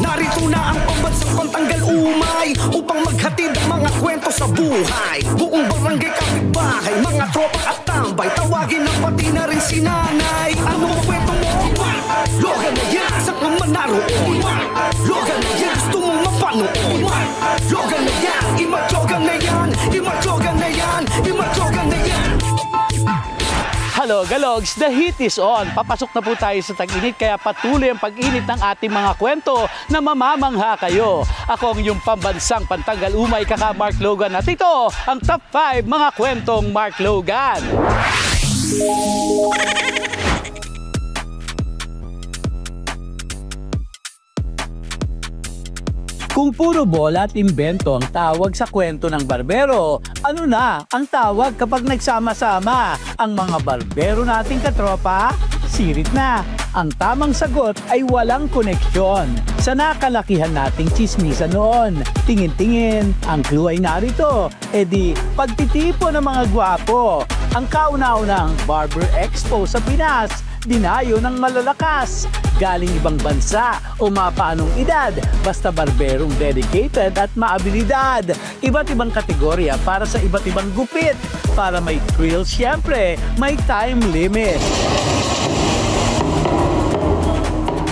Narito na ang pambansang pantanggal umay upang maghatid ang mga kwento sa buhay. Buong barangay kapitbahay, mga tropa at tambay, tawagin na pati na rin si nanay. Anong kwento mo? Logan na yan, saan ka man naroon? Logan na yan, gusto mong mapanood? Logan na yan, imatyogan na yan, imatyogan na yan, imatyogan na yan. Hello, Galogs! The heat is on. Papasok na po tayo sa tag-init, kaya patuloy ang pag-init ng ating mga kwento na mamamangha kayo. Ako ang iyong pambansang pantanggal umay, kaka Mark Logan, at ito ang Top 5 mga kwentong Mark Logan. Kung puro bola at imbento ang tawag sa kwento ng barbero, ano na ang tawag kapag nagsama-sama ang mga barbero nating katropa? Sirit na! Ang tamang sagot ay walang koneksyon sa nakalakihan nating tsismisa noon. Tingin-tingin, ang clue ay narito, edi pagtitipo ng mga gwapo. Ang kauna-unang Barber Expo sa Pinas, dinayo ng malalakas, galing ibang bansa o mapaanong edad, basta barberong dedicated at maabilidad. Iba't ibang kategorya para sa iba't ibang gupit. Para may thrill, syempre, may time limit.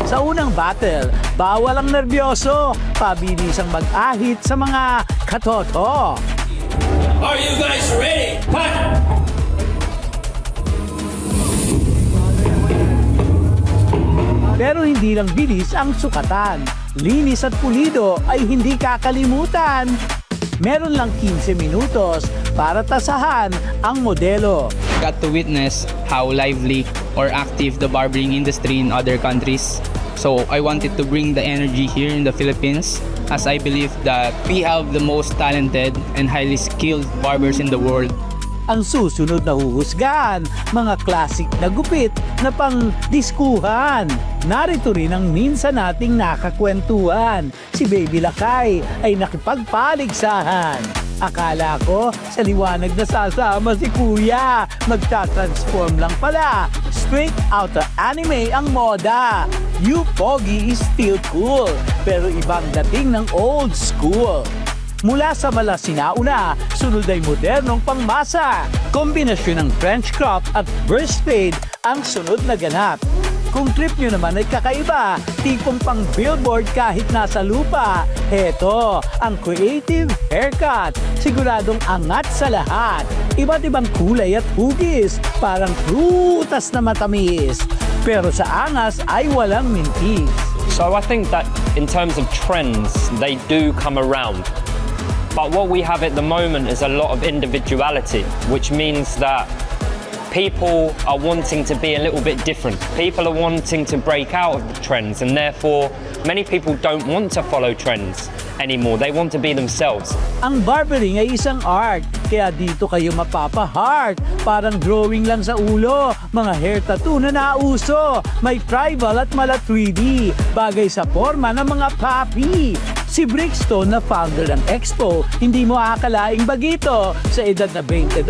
Sa unang battle, bawal ang nervyoso, pabilisang mag-ahit sa mga katoto. Are you guys ready? Fight! Pero hindi lang bilis ang sukatan. Linis at pulido ay hindi kakalimutan. Meron lang 15 minutos para tasahan ang modelo. Got to witness how lively or active the barbering industry in other countries. So I wanted to bring the energy here in the Philippines, as I believe that we have the most talented and highly skilled barbers in the world. Ang susunod na huhusgahan, mga classic na gupit na pang-diskuhan. Narito rin ang minsan nating nakakwentuhan. Si Baby Lakay ay nakipagpaligsahan. Akala ko sa liwanag na sasama si Kuya. Magta-transform lang pala. Straight out of anime ang moda. You Pogi is still cool, pero ibang dating ng old school. Mula sa malasinauna, sunod ay modernong pangmasa. Kombinasyon ng French crop at burst fade ang sunod na ganap. Kung trip nyo naman ay kakaiba, tipong pang billboard kahit nasa lupa, heto ang creative haircut. Siguradong angat sa lahat. Iba't ibang kulay at hugis, parang prutas na matamis. Pero sa angas ay walang mintis. So I think that in terms of trends, they do come around. But what we have at the moment is a lot of individuality, which means that people are wanting to be a little bit different. People are wanting to break out of the trends, and therefore many people don't want to follow trends anymore. They want to be themselves. Ang barbering ay isang art, kaya dito kayo mapapa-heart. Parang drawing lang sa ulo, mga hair tattoo na nauso. May tribal at mala 3D, bagay sa forma ng mga papi. Si Brixton na founder ng Expo, hindi mo akalaing bagito. Sa edad na 22,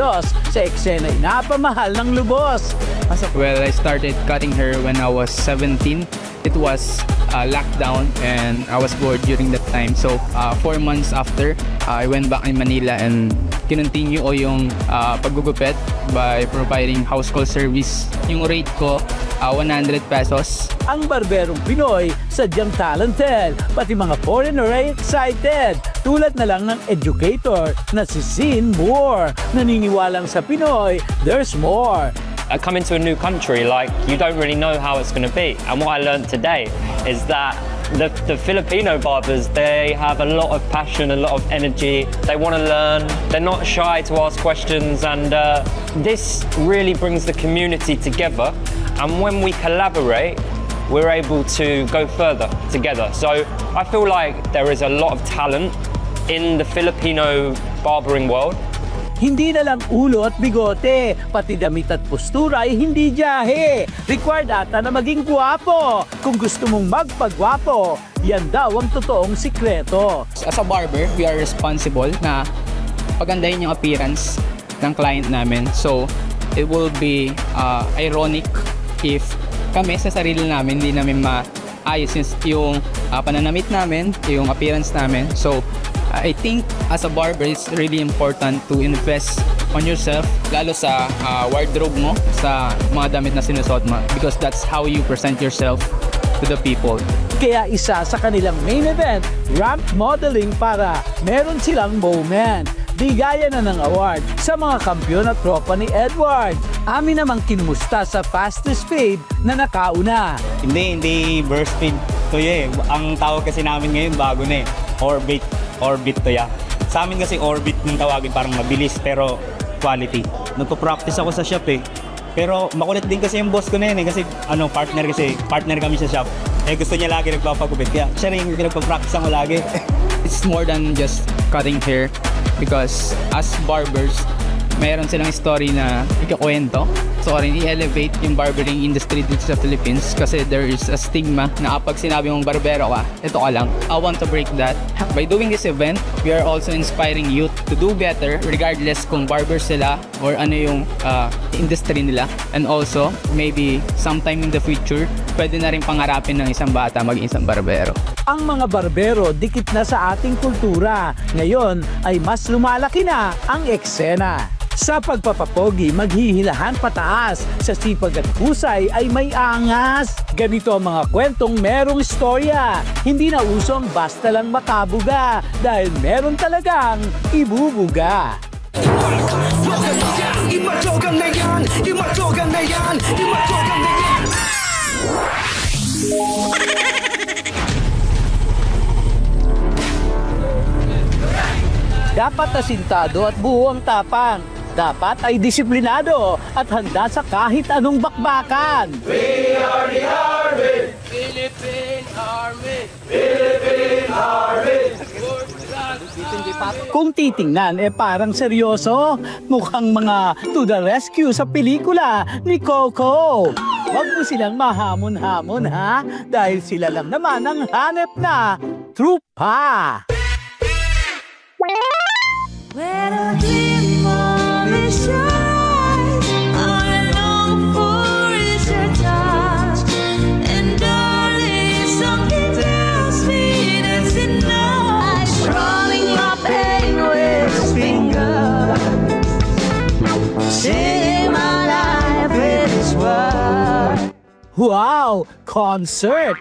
sa eksena ay napamahal ng lubos. Well, I started cutting hair when I was 17. It was lockdown and I was bored during that time. So 4 months after, I went back in Manila and kinontinue ko yung paggugupit by providing house call service. Yung rate ko, 100 pesos. Ang barberong Pinoy, sadyang talented. Pati mga foreigner ay excited. Tulad na lang ng educator na si Sin Moore. Naniniwalang sa Pinoy, there's more. Coming to a new country, like, you don't really know how it's going to be. And what I learned today is that the Filipino barbers, they have a lot of passion, a lot of energy. They want to learn. They're not shy to ask questions. And this really brings the community together. And when we collaborate, we're able to go further together. So I feel like there is a lot of talent in the Filipino barbering world. Hindi na lang ulo at bigote, pati damit at postura ay hindi diyahe. Required ata na maging guwapo. Kung gusto mong magpagwapo, yan daw ang totoong sikreto. As a barber, we are responsible na pagandahin yung appearance ng client namin. So, it will be ironic if kami sa sarili namin hindi namin ayos yung pananamit namin, yung appearance namin. So, I think as a barber, it's really important to invest on yourself, lalo sa wardrobe mo, sa mga damit na sinusuot mo, because that's how you present yourself to the people. Kaya isa sa kanilang main event, ramp modeling para meron silang moment. Bigaya na ng award sa mga kampiyon at tropa ni Edward. Amin namang kinumusta sa fastest fade na nakauna. Hindi burst speed to eh. Ang tawag kasi namin ngayon bago na eh. Orbit to ya. Sa amin kasi orbit yung tawagin, parang mabilis pero quality. Nagpo-practice ako sa shop eh. Pero makulit din kasi yung boss ko na yun eh. Kasi partner kami sa shop. Eh gusto niya lagi nagpapagupit. Kaya siya rin yung pinagpa-practice ako lagi. It's more than just cutting hair, because as barbers, mayroon silang story na ikakwento. So rin i-elevate yung barbering industry dito sa Philippines, kasi there is a stigma na kapag sinabi mong barbero ka, ito ka lang. I want to break that. By doing this event, we are also inspiring youth to do better regardless kung barbers sila or ano yung industry nila. And also, maybe sometime in the future, pwede na rin pangarapin ng isang bata maging isang barbero. Ang mga barbero dikit na sa ating kultura. Ngayon ay mas lumalaki na ang eksena. Sa pagpapapogi, maghihilahan pataas. Sa sipag at husay ay may angas. Ganito ang mga kwentong merong istorya. Hindi na usong basta lang makabuga, dahil meron talagang ibubuga. Imatyogan na yan, imatyogan na yan, imatyogan na yan. Dapat asintado at buo ang tapang. Dapat ay disiplinado at handa sa kahit anong bakbakan. We are the Army! Philippine Army! Philippine Army! Kung titingnan, parang seryoso. Mukhang mga to the rescue sa pelikula ni Coco. Huwag mo silang mahamon-hamon ha, dahil sila lang naman ang hanep na trupa. When a dream only shines, all I long for is your touch. And darling, something tells me that's enough. Strumming my pain with his fingers, singing my life with his words. Wow! Concert!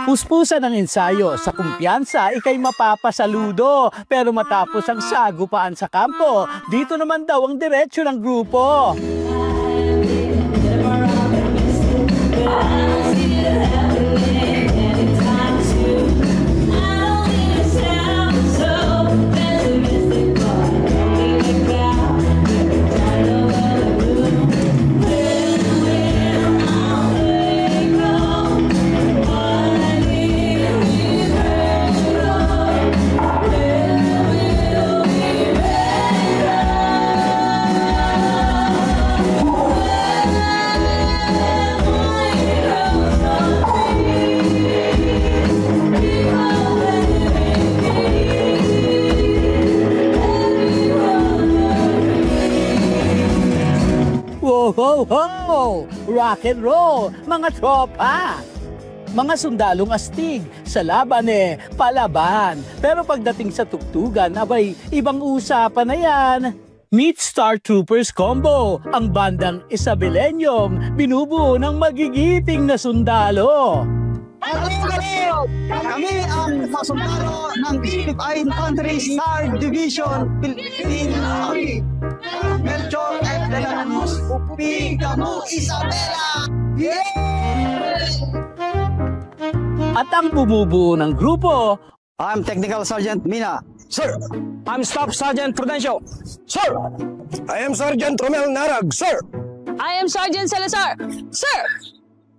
Puspusan ng ensayo, sa kumpiyansa, ikay mapapasaludo. Pero matapos ang sagupaan sa kampo, dito naman daw ang diretsyo ng grupo. Ho, ho! Rock and roll, mga tropa! Mga sundalong astig, sa laban palaban. Pero pagdating sa tugtugan, abay, ibang usapan na yan. Meet Star Troopers Combo, ang bandang Isabelenyong binubuo ng magigiting na sundalo. Kami ang mga sundalo ng 5 Infantry Star Division Philippine Army. Melchor F. De la Cruz, Upi, Gamu, Isabela! At ang bumubuo ng grupo, I'm Technical Sergeant Mina. Sir! I'm Staff Sergeant Prudencio. Sir! I am Sergeant Romel Narag. Sir! I am Sergeant Salazar. Sir!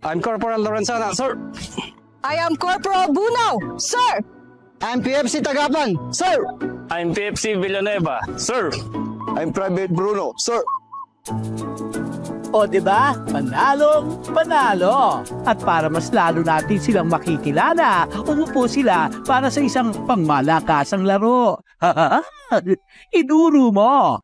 I'm Corporal Lorenzana. Sir! I am Corporal Bunaw. Sir! I'm PFC Tagapan. Sir! I'm PFC Villanueva. Sir! I'm Private Bruno. Sir! o diba? Panalong panalo. At para mas lalo natin silang makikilala, umupo sila para sa isang pangmalakasang laro. Iduro mo!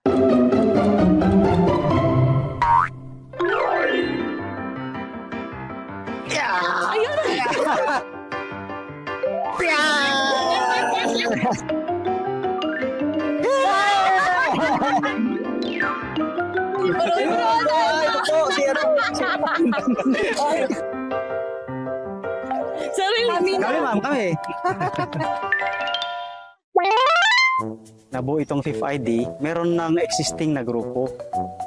Kami, ma'am, kami. Nabuo itong Fifth ID, meron ng existing na grupo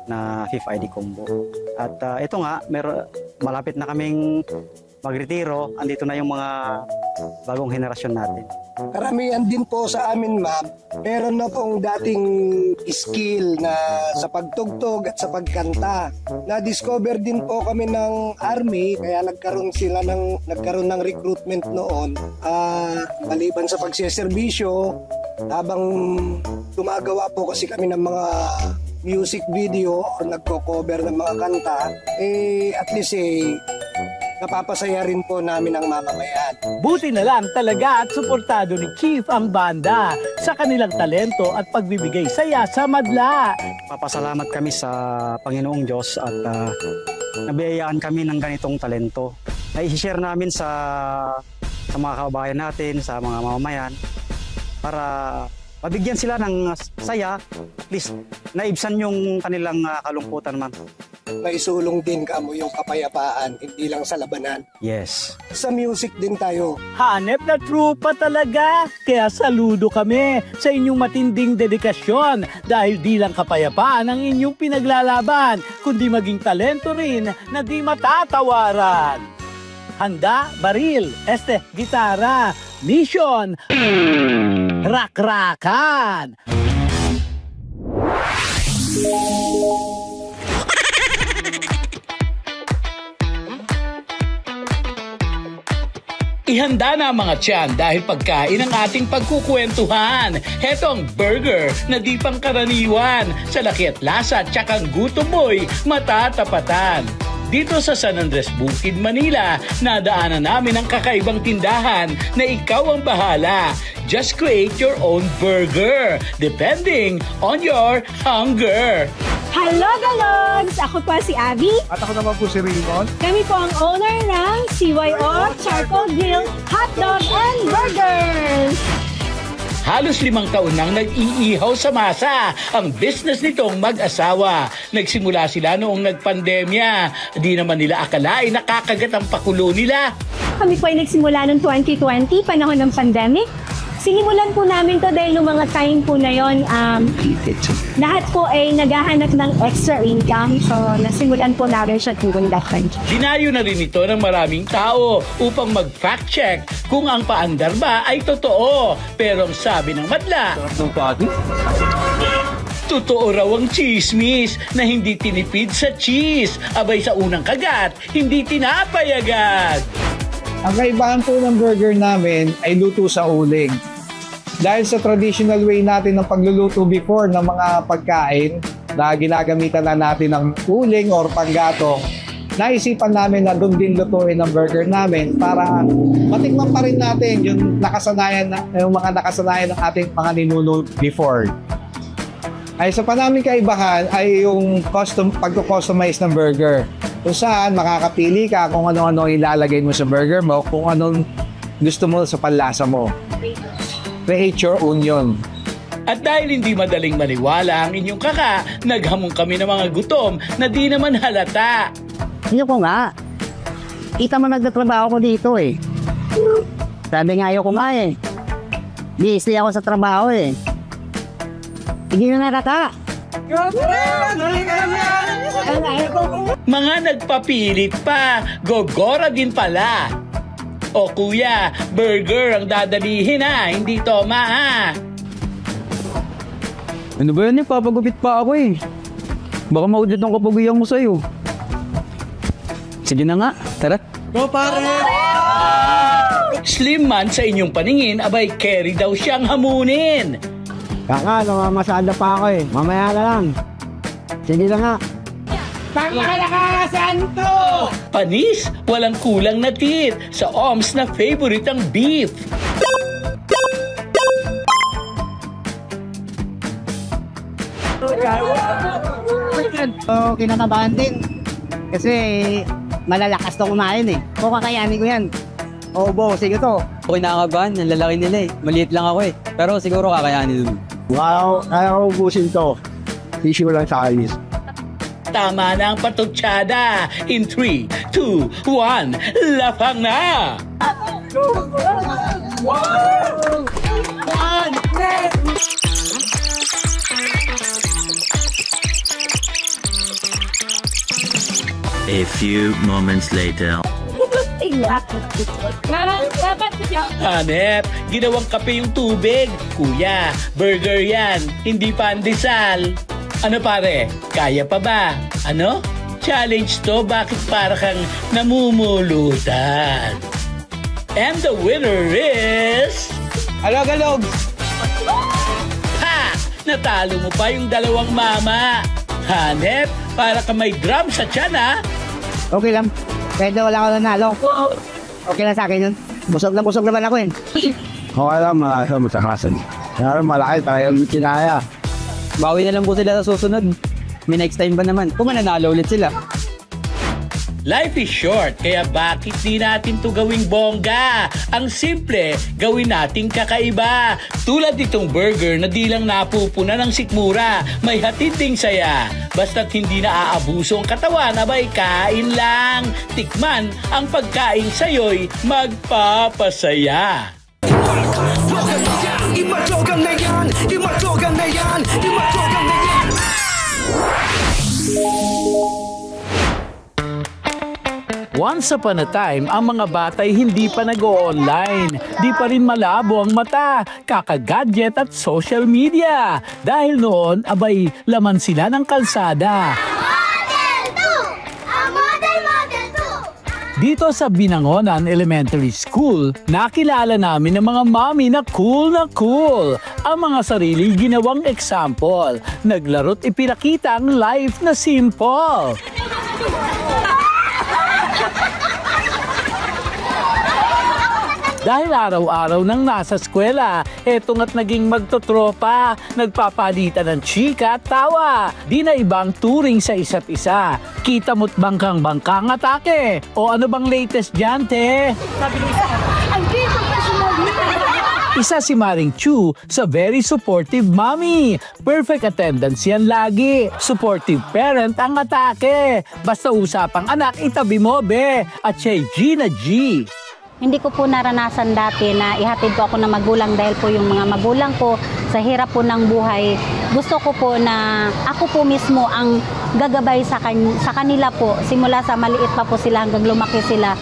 na Fifth ID Combo. At ito nga, malapit na kaming magretiro. Andito na yung mga bagong henerasyon natin. Karamihan din po sa amin, ma'am, meron na pong dating skill na sa pagtugtog at sa pagkanta. Na-discover din po kami ng Army, kaya nagkaroon ng recruitment noon. Maliban sa pagseserbisyo, habang gumagawa po kasi kami ng mga music video o nagko-cover ng mga kanta, at least napapasaya rin po namin ang mamamayan. Buti na lang talaga at suportado ni Chief ang banda sa kanilang talento at pagbibigay saya sa madla. Papasalamat kami sa Panginoong Diyos at nabiyayaan kami ng ganitong talento. Na-share namin sa mga kababayan natin, sa mga mamamayan, para mabigyan sila ng saya, at least naibsan yung kanilang kalungkutan, ma'am. Naisulong din kamo yung kapayapaan, hindi lang sa labanan. Yes. Sa music din tayo. Hanep na trupa talaga, kaya saludo kami sa inyong matinding dedikasyon dahil di lang kapayapaan ang inyong pinaglalaban, kundi maging talento rin na di matatawaran. Handa, baril, gitara, mission, rak-rakan. Ihanda na mga tiyan dahil pagkain ang ating pagkukwentuhan. Heto ang burger na di pangkaraniwan. Sa laki at lasa at tsakang gutom mo'y matatapatan. Dito sa San Andres Bukid, Manila, nadaanan namin ang kakaibang tindahan na ikaw ang bahala. Just create your own burger, depending on your hunger. Hello, Galogs! Ako po si Abby. At ako naman po si Raymond. Kami po ang owner ng CYO Charcoal Grill, Hotdog and Burgers. Halos 5 taon nang nag-iihaw sa masa ang business nitong mag-asawa. Nagsimula sila noong nagpandemya. Di naman nila akalain nakakagat ang pakulo nila. Kami po ay nagsimula noong 2020, panahon ng pandemic. Sinimulan po namin to dahil noong mga time po na yon, lahat po ay naghahanap ng extra income. So, nasimulan po namin siya during that time. Dinayo na rin ito ng maraming tao upang mag-fact check kung ang paandar ba ay totoo. Pero ang sabi ng madla, totoo raw ang chismis na hindi tinipid sa cheese. Abay sa unang kagat, hindi tinapay agad. Ang kaibahan po ng burger namin ay luto sa uling. Dahil sa traditional way natin ng pagluluto before ng mga pagkain na ginagamitan na natin ng uling or panggatong, naisipan namin na doon din lutuin ang burger namin para matikman pa rin natin yung mga nakasanayan ng ating mga ninuno before. Ay sa panaming kaibahan ay yung pagko-customize ng burger. Kung saan makakapili ka kung ano-ano ilalagay mo sa burger mo, kung anong gusto mo sa panlasa mo. Create your own yun. At dahil hindi madaling maniwala ang inyong kaka, naghamon kami ng mga gutom na di naman halata. Hindi ko nga. Kita mo nagtatrabaho ko dito eh. Sabi nga ko nga eh. Busy ako sa trabaho eh. Hindi na narata. Mga nagpapilit pa, gogora din pala. O kuya, burger ang dadalihin ha, hindi toma ha. Ano ba yan eh, papagupit pa ako eh. Baka maudit ang kapaguyang mo sa'yo. Sige na nga, tara. Go pare! Slim man sa inyong paningin, abay carry daw siyang hamunin. Kaka, namamasada pa ako eh. Mamaya na lang. Sige na nga. Pangkalakasanto! Panis, walang kulang na tit. Sa OMS na favorite ang beef. So, kinakabahan din. Kasi malalakas to kumain eh. O kakayanin ko yan. O bo, sige to. Okay nakakabahan, ang lalaki nila eh. Maliit lang ako eh. Pero siguro kakayanin dun. Wow, kaya ko ubusin to. Issue lang sa alis. Tama na ang patutsada. In 3, 2, 1, lapang na! A few moments later. Hanep, ginawang kape yung tubig. Kuya, burger yan, hindi pandesal. Ano pare, kaya pa ba? Ano? Challenge to, bakit para kang namumulutan? And the winner is... Alog-alog! Ha! Natalo mo pa yung dalawang mama. Hanep, para ka may drum sa tiyan ha? Okay lang. Pwede wala ko nanalo. Okay lang sa akin yun. Busog naman ako yun. Okay lang, matakasan. Kaya malaki tayo yung kinaya. Bawi na lang po sila sa susunod. May next time ba naman? Kung mananalo ulit sila. Life is short, kaya bakit di natin to gawing bongga? Ang simple, gawin nating kakaiba. Tulad itong burger na di lang napupuna ng sikmura, may hatid ding saya. Basta't hindi na aabuso ang katawan, abay kain lang. Tikman ang pagkain sa'yo'y magpapasaya. Imadyogan na yan, imadyogan na yan, imadyogan na yan. Once upon a time, ang mga batay hindi pa nag-o-online. Di pa rin malabo ang mata, kaka-gadget at social media. Dahil noon, abay, laman sila ng kalsada. Dito sa Binangonan Elementary School, nakilala namin ang mga mami na cool na cool. Ang mga sarili ginawang example. Naglaro't ipinakita ang life na simple. Dahil araw-araw nang nasa eskwela, eto nga't naging magtotropa, nagpapalitan ng chika at tawa. Di na ibang turing sa isa't isa. Kita mo't bangkang-bangkang atake. O ano bang latest dyan, te? Sabi ni isa, andito pa si Mami. Isa si Maring Chu sa very supportive mommy. Perfect attendance yan lagi. Supportive parent ang atake. Basta usapang anak, itabi mo, be. At siya'y Gina G. Hindi ko po naranasan dati na ihatid ko ako ng magulang dahil po yung mga magulang ko sa hirap po ng buhay. Gusto ko po na ako po mismo ang gagabay sa kanila po. Simula sa maliit pa po sila hanggang lumaki sila.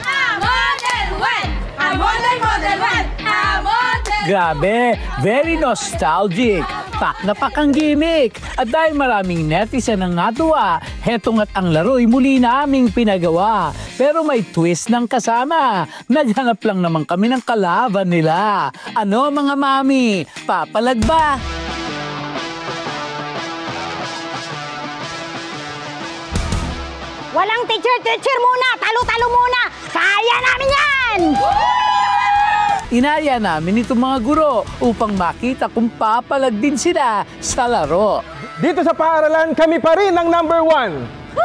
Grabe, very nostalgic. Pak na pak ang gimmick. At dahil maraming netizen ang natuwa, heto nga't ang laro'y muli naming pinagawa. Pero may twist ng kasama. Naghanap lang naman kami ng kalaban nila. Ano mga mami, papalag ba? Walang teacher muna! Talo-talo muna! Kaya namin yan! Inaya namin itong mga guro upang makita kung papalag din sila sa laro. Dito sa paaralan, kami pa rin ang number 1.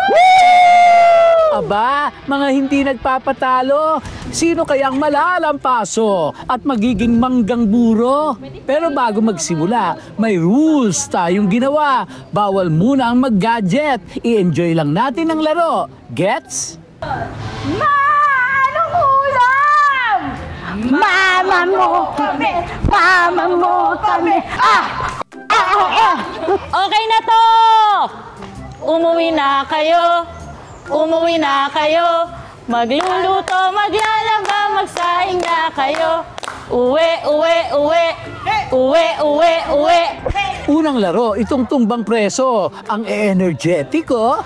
Aba, mga hindi nagpapatalo, sino kayang malalampaso at magiging manggang buro? Pero bago magsimula, may rules tayong ginawa. Bawal muna ang mag-gadget. I-enjoy lang natin ang laro. Gets? Anong ulam? Mama mo kami! Mama mo kami! Okay na to! Umuwi na kayo! Umuwi na kayo! Magluluto, maglalaba, magsaing na kayo! Uwi, uwi, uwi! Uwi, uwi, uwi! Unang laro, itong tumbang preso. Ang energetiko.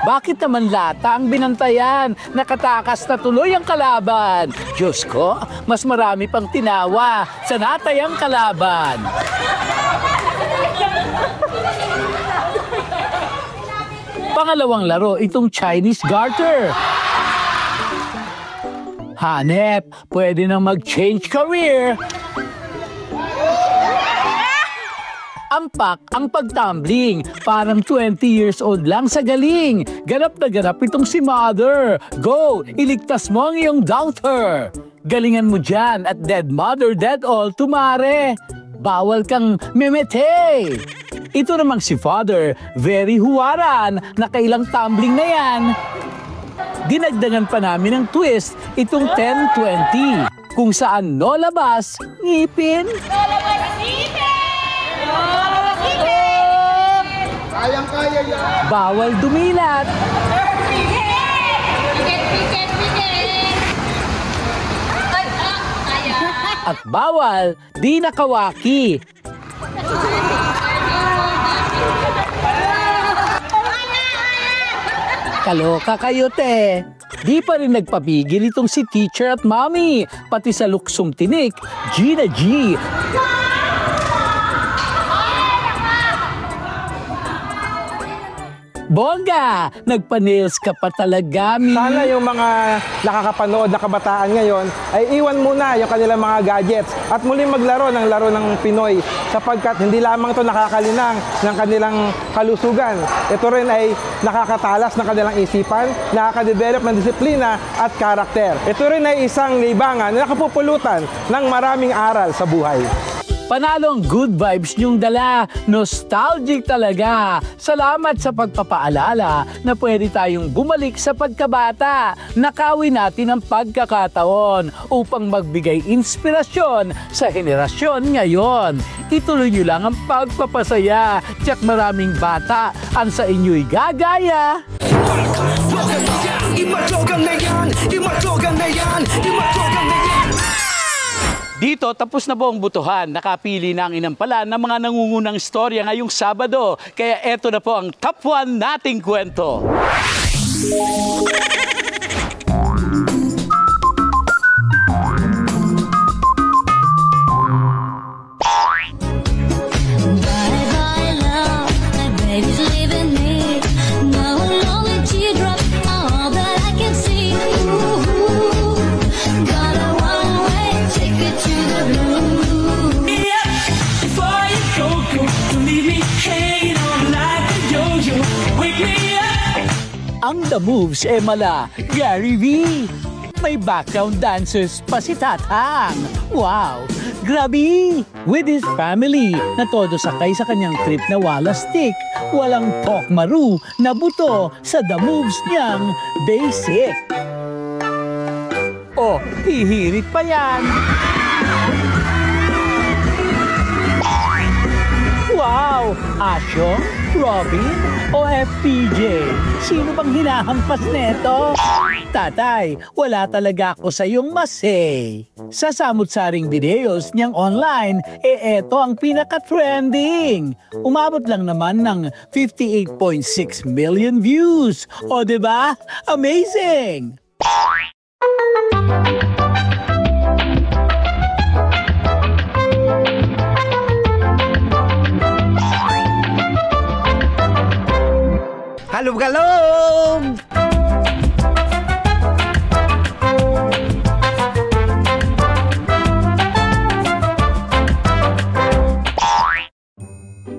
Bakit naman lata ang binantayan? Nakatakas na tuloy ang kalaban. Diyos ko, mas marami pang tinawa sa natayang kalaban. Pangalawang laro, itong Chinese garter. Hanep, pwede na mag-change career. Ampak ang pagtumbling. Parang 20 years old lang sa galing. Ganap na ganap itong si Mother. Go! Iligtas mo ang iyong daughter. Galingan mo dyan at dead mother, dead all, tumare. Bawal kang memete. Ito namang si Father, very huwaran, nakailang tumbling na yan. Dinagdagan pa namin ng twist itong 10-20, kung saan no labas, ngipin. No labas, ngipin! No labas, ngipin! Kayang-kaya yan! Bawal dumilat. At bawal di nakawaki. Kaloka kayo, te. Di pa rin nagpapigil itong si teacher at mommy, pati sa luksong tinik, Gina G. Bongga! Nagpa-nails ka pa talaga, Mi. Sana yung mga nakakapanood na kabataan ngayon ay iwan muna yung kanilang mga gadgets at muling maglaro ng laro ng Pinoy sapagkat hindi lamang ito nakakalinang ng kanilang kalusugan. Ito rin ay nakakatalas ng kanilang isipan, nakakadevelop ng disiplina at karakter. Ito rin ay isang libangan na nakapupulutan ng maraming aral sa buhay. Panalo ang good vibes niyong dala. Nostalgic talaga. Salamat sa pagpapaalala na pwede tayong bumalik sa pagkabata. Nakawin natin ang pagkakataon upang magbigay inspirasyon sa henerasyon ngayon. Ituloy niyo lang ang pagpapasaya. Tiyak maraming bata ang sa inyo'y gagaya. Imatlogan na yan! Imatlogan na yan! Imatlogan na yan! Dito, tapos na po ang butuhan. Nakapili na ang inampalan ng mga nangungunang istorya ngayong Sabado. Kaya eto na po ang top 1 nating kwento. Ang The Moves mala Gary V. May background dancers pa si Tatang. Wow! Grabe! With his family na todo sakay sa kanyang trip na wala stick, walang pokmaru na buto sa The Moves niyang basic. Oh, hihirit pa yan! Wow! Asyo, Robin, o FPJ? Sino bang hinahampas neto? Tatay, wala talaga ako sa iyong masay. Sa samut-saring videos niyang online, eto ang pinaka-trending. Umabot lang naman ng 58.6 million views. O diba? Amazing! Galog-galog!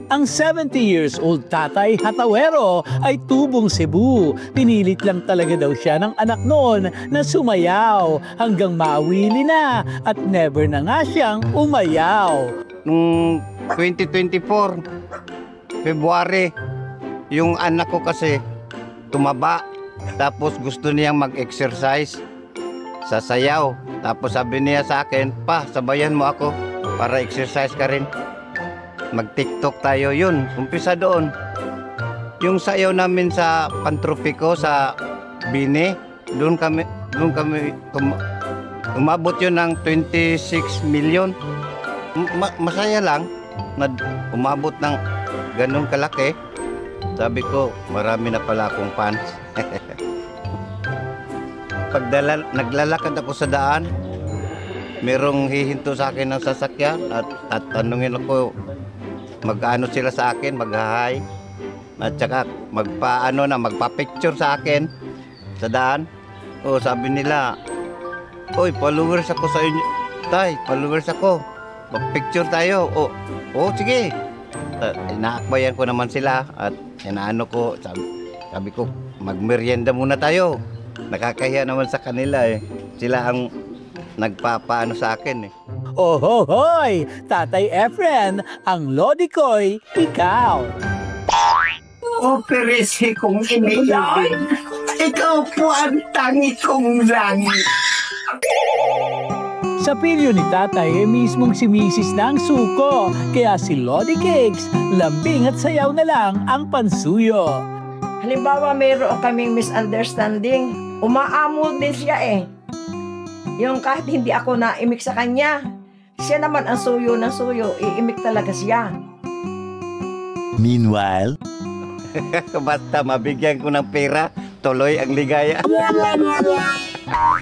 Ang 70 years old Tatay Hatawero ay tubong Cebu. Pinilit lang talaga daw siya ng anak noon na sumayaw hanggang mawili na at never na nga siyang umayaw. Nung 2024, February, yung anak ko kasi tumaba. Tapos gusto niyang mag-exercise sa sayaw. Tapos sabi niya sa akin, "Pa, sabayan mo ako para exercise ka rin. Mag-TikTok tayo." Yun, umpisa doon. Yung sayaw namin sa Pantropiko sa Bini, doon kami umabot yun ng 26 million. Masaya lang na umabot ng ganun kalaki. Sabi ko, marami na pala akong fans. Pag naglalakad ako sa daan, merong hihinto sa akin ng sasakyan at tatanungin ako, mag-ano sila sa akin, mag-hi. At saka magpa-picture sa akin sa daan. O sabi nila, "Oy, followers ako sa inyo. Tay, followers ako. Mag-picture tayo." O sige. inaakbayan ko naman sila at inaano ko, sabi ko, magmerienda muna tayo. Nakakahiya naman sa kanila eh. Sila ang nagpapaano sa akin eh. Ohohoy! Tatay Efren, ang lodi ko'y ikaw. O perese kong iniibig, ikaw po ang tangi kong langit. Sa pilyo ni tatay ay mismong si Mrs. na ang suko, kaya si Lodi Cakes, lambing at sayaw na lang ang pansuyo. Halimbawa, mayroon kaming misunderstanding, umaamo din siya eh. Yung kahit hindi ako naimik sa kanya, siya naman ang suyo ng suyo, iimik talaga siya. Meanwhile, basta mabigyan ko ng pera, tuloy ang ligaya.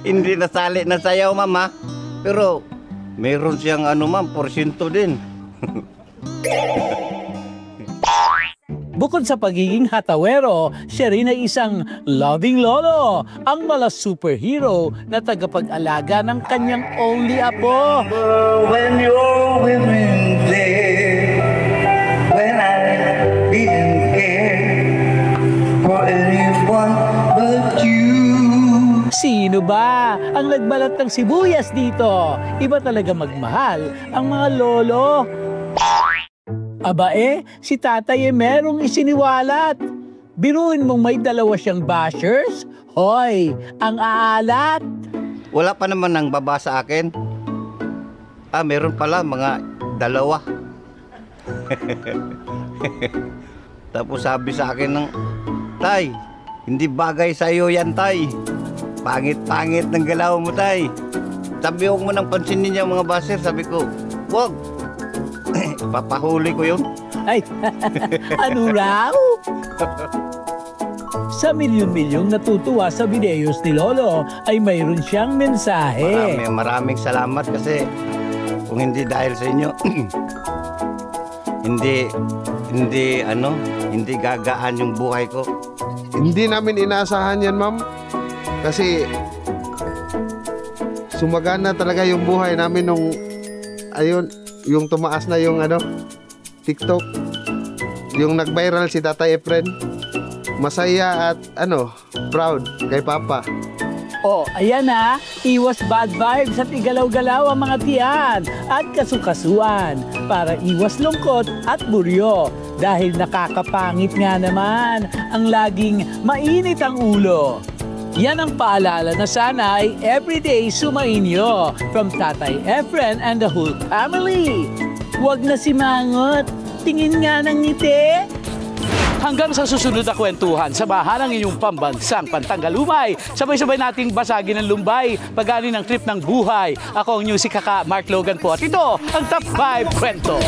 Hindi nasali na sayaw, mama. Pero meron siyang porsyento din. Bukod sa pagiging hatawero, siya rin ay isang loving lolo, ang mala superhero na tagapag-alaga ng kanyang only apo. When you're with me there, when I didn't care for anyone but you. Sino ba ang nagbalat ng sibuyas dito? Iba talaga magmahal ang mga lolo. Aba si tatay merong isiniwalat. Biruin mong may dalawa siyang bashers? Hoy, ang aalat. Wala pa naman nang baba sa akin. Meron pala mga dalawa. Tapos sabi sa akin ng, Tay, hindi bagay sa iyo yan, Tay. Pangit-pangit ng galaw mo, Tay. Sabi, huwag mo nang pansinin niya mga baser. Sabi ko, wag. Papahuli ko yun. Ay, ano raw? Sa milyon-milyong natutuwa sa videos ni Lolo ay mayroon siyang mensahe. Maraming salamat kasi kung hindi dahil sa inyo, hindi gagaan yung buhay ko. Hindi namin inaasahan yan, ma'am. Kasi sumagana talaga yung buhay namin nung yung tumaas na yung TikTok. Yung nag-viral si Tatay Efren. Masaya at proud kay Papa. Ayan iwas bad vibes at igalaw-galaw ang mga tiyan at kasukasuan para iwas lungkot at buryo dahil nakakapangit nga naman ang laging mainit ang ulo. Yan ang paalala na sana ay everyday sumainyo from Tatay Efren and the whole family. Huwag na simangot, tingin nga ng ngiti. Hanggang sa susunod na kwentuhan, samahan ang inyong pambansang Pantanggalumay. Sabay-sabay nating basagin ang lumbay, pag-ani ng trip ng buhay. Ako ang New Si Kaka, Mark Logan po. At ito, ang Top 5 Kwento.